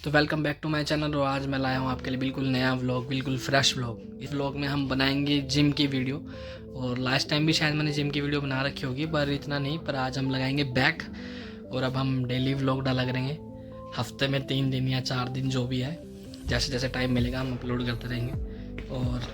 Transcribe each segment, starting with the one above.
तो welcome back to my channel. और आज मैं लाया हूँ आपके लिए बिल्कुल नया व्लॉग, बिल्कुल फ्रेश व्लॉग। इस व्लॉग में हम बनाएंगे जिम की वीडियो। और लास्ट टाइम भी शायद मैंने जिम की वीडियो बना रखी होगी, पर इतना नहीं। पर आज हम लगाएंगे बैक। और अब हम डेली व्लॉग डाला करेंगे, हफ्ते में 3 दिन या 4 दिन जो भी है, जैसे जैसे टाइम मिलेगा हम अपलोड करते रहेंगे। और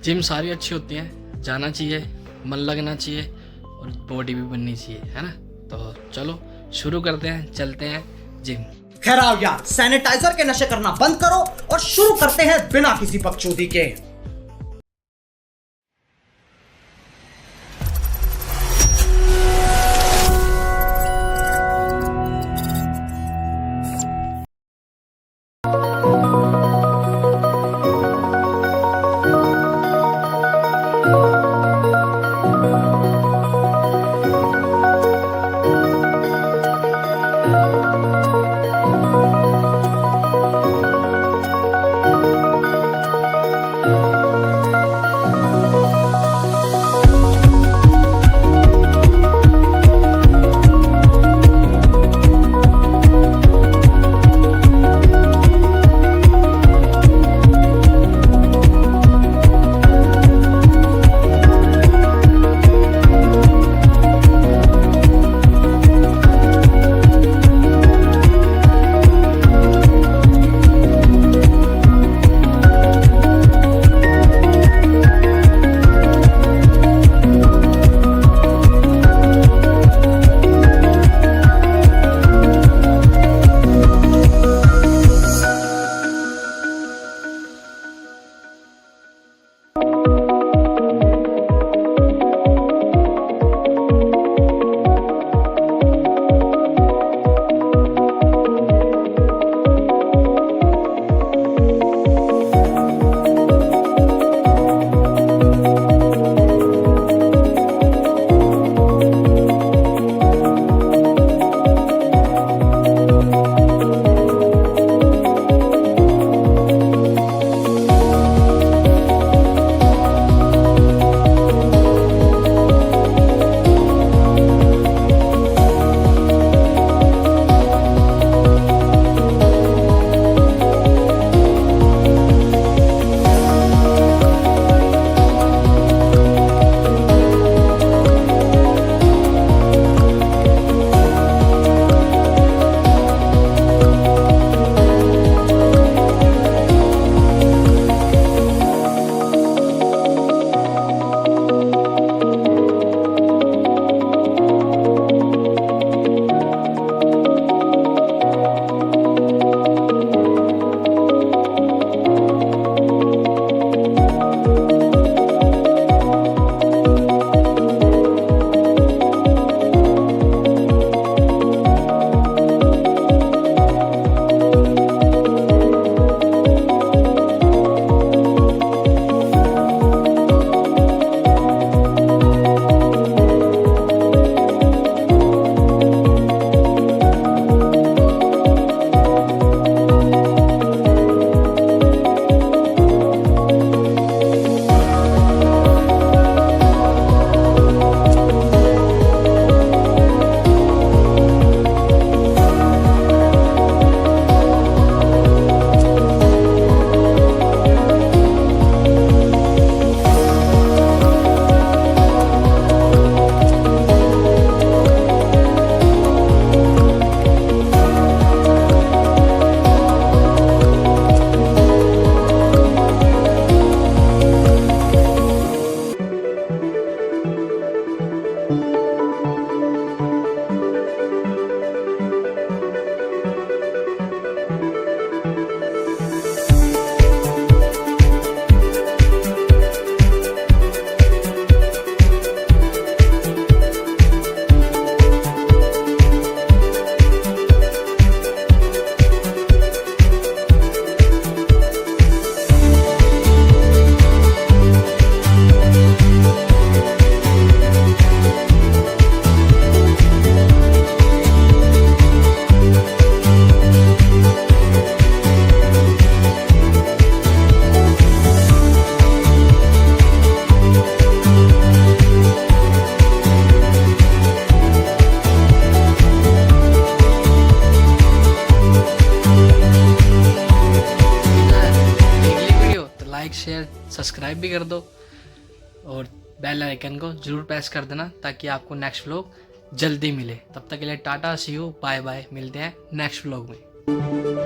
जिम सारी अच्छी होती है, जाना चाहिए, मन लगना चाहिए और बॉडी भी बननी चाहिए, है ना। तो चलो शुरू करते हैं, चलते हैं जिम। खैर आओ यार, सैनिटाइजर के नशे करना बंद करो और शुरू करते हैं बिना किसी बकचोदी के। शेयर सब्सक्राइब भी कर दो और बेल आइकन को ज़रूर प्रेस कर देना ताकि आपको नेक्स्ट व्लॉग जल्दी मिले। तब तक के लिए टाटा, सी यू, बाय बाय, मिलते हैं नेक्स्ट व्लॉग में।